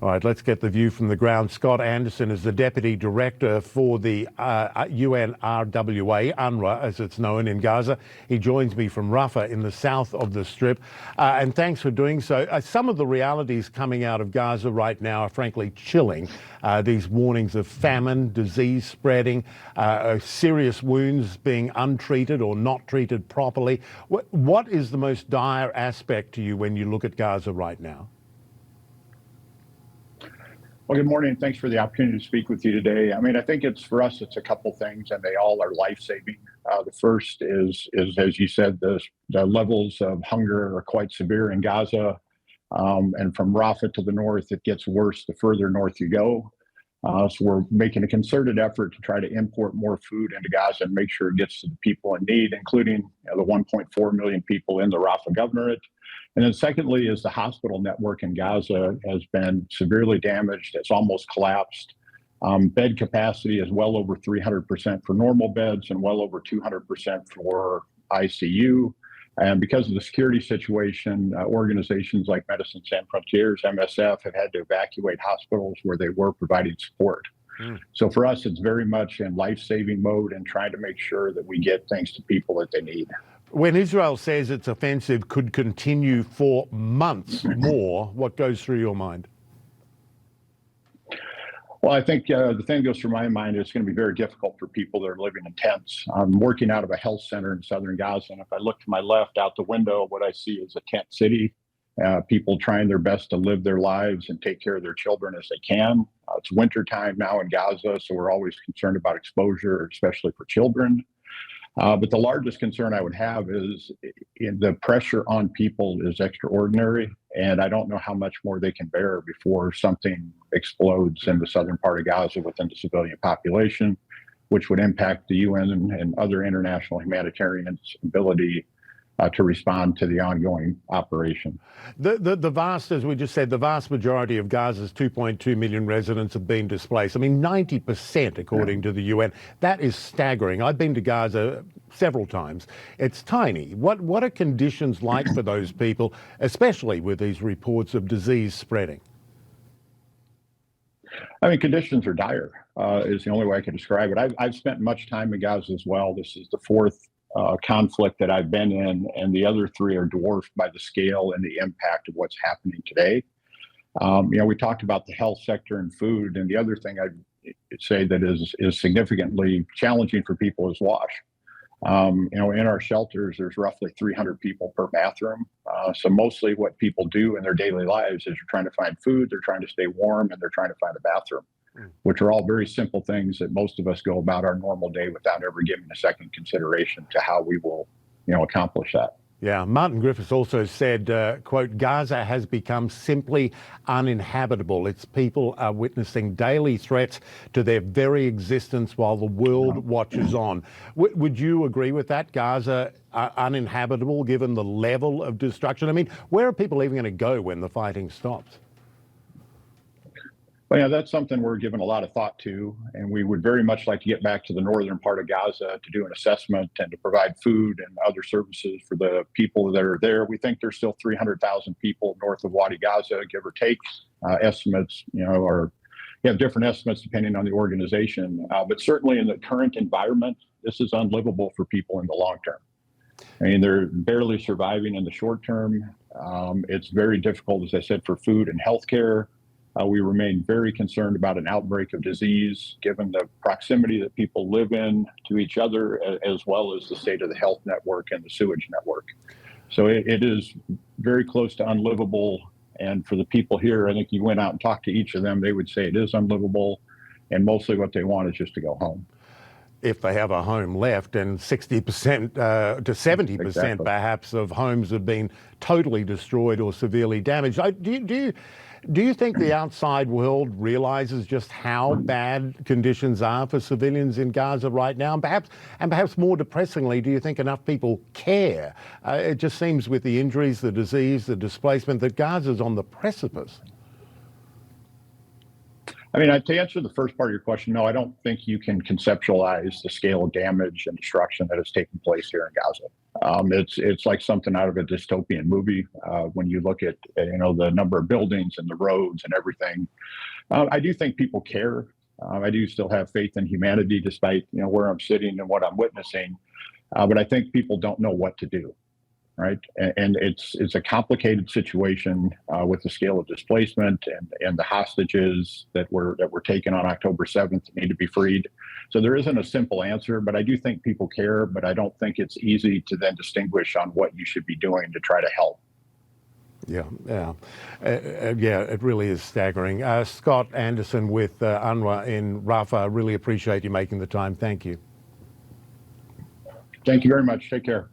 All right, let's get the view from the ground. Scott Anderson is the Deputy Director for the UNRWA, UNRWA as it's known, in Gaza. He joins me from Rafah in the south of the Strip. And thanks for doing so. Some of the realities coming out of Gaza right now are frankly chilling. These warnings of famine, disease spreading, serious wounds being untreated or not treated properly. What is the most dire aspect to you when you look at Gaza right now? Well, good morning. Thanks for the opportunity to speak with you today. I mean, I think for us, it's a couple things, and they all are life-saving. The first is, as you said, the levels of hunger are quite severe in Gaza. And from Rafah to the north, it gets worse the further north you go. So we're making a concerted effort to try to import more food into Gaza and make sure it gets to the people in need, including the 1.4 million people in the Rafah governorate. And then secondly is the hospital network in Gaza has been severely damaged. It's almost collapsed. Bed capacity is well over 300% for normal beds and well over 200% for ICU. And because of the security situation, organizations like Medicine Sans Frontières, MSF, have had to evacuate hospitals where they were providing support. So for us, it's very much in life-saving mode and trying to make sure that we get things to people that they need. When Israel says its offensive could continue for months more, what goes through your mind? Well, I think the thing that goes through my mind is it's going to be very difficult for people that are living in tents. I'm working out of a health center in southern Gaza, and if I look to my left out the window, what I see is a tent city. People trying their best to live their lives and take care of their children as they can. It's wintertime now in Gaza, so we're always concerned about exposure, especially for children. But the largest concern I would have is the pressure on people is extraordinary, and I don't know how much more they can bear before something explodes in the southern part of Gaza within the civilian population, which would impact the UN and other international humanitarians' ability to respond to the ongoing operation. The vast, as we just said, the vast majority of Gaza's 2.2 million residents have been displaced. I mean, 90% according to the UN. That is staggering. I've been to Gaza several times. It's tiny. What are conditions like for those people, especially with these reports of disease spreading? I mean, conditions are dire, is the only way I can describe it. I've spent much time in Gaza as well. This is the fourth conflict that I've been in, and the other three are dwarfed by the scale and the impact of what's happening today. We talked about the health sector and food, and the other thing I'd say that is significantly challenging for people is wash. In our shelters, there's roughly 300 people per bathroom. So mostly what people do in their daily lives is they're trying to find food, they're trying to stay warm, and they're trying to find a bathroom, which are all very simple things that most of us go about our normal day without ever giving a second consideration to how we will, accomplish that. Yeah, Martin Griffiths also said, quote, Gaza has become simply uninhabitable. Its people are witnessing daily threats to their very existence while the world watches on. Would you agree with that? Gaza uninhabitable given the level of destruction? I mean, where are people even going to go when the fighting stops? Well, yeah, that's something we're giving a lot of thought to, and we would very much like to get back to the northern part of Gaza to do an assessment and to provide food and other services for the people that are there. We think there's still 300,000 people north of Wadi Gaza, give or take. Estimates, or you have different estimates depending on the organization. But certainly in the current environment, this is unlivable for people in the long term. I mean, they're barely surviving in the short term. It's very difficult, as I said, for food and healthcare. We remain very concerned about an outbreak of disease, given the proximity that people live in to each other, as well as the state of the health network and the sewage network. So it is very close to unlivable. And for the people here, I think you went out and talked to each of them, they would say it is unlivable. And mostly what they want is just to go home. If they have a home left, and 60% to 70% Exactly. perhaps of homes have been totally destroyed or severely damaged. Do you think the outside world realizes just how bad conditions are for civilians in Gaza right now? And perhaps more depressingly, do you think enough people care? It just seems with the injuries, the disease, the displacement, that Gaza's on the precipice. I mean, to answer the first part of your question, no, I don't think you can conceptualize the scale of damage and destruction that has taken place here in Gaza. It's like something out of a dystopian movie when you look at the number of buildings and the roads and everything. I do think people care. I do still have faith in humanity, despite where I'm sitting and what I'm witnessing. But I think people don't know what to do, right? And it's a complicated situation with the scale of displacement and the hostages that were taken on October 7th need to be freed. So there isn't a simple answer, but I do think people care. But I don't think it's easy to then distinguish on what you should be doing to try to help. Yeah, it really is staggering. Scott Anderson with UNRWA in Rafah, really appreciate you making the time. Thank you. Thank you very much. Take care.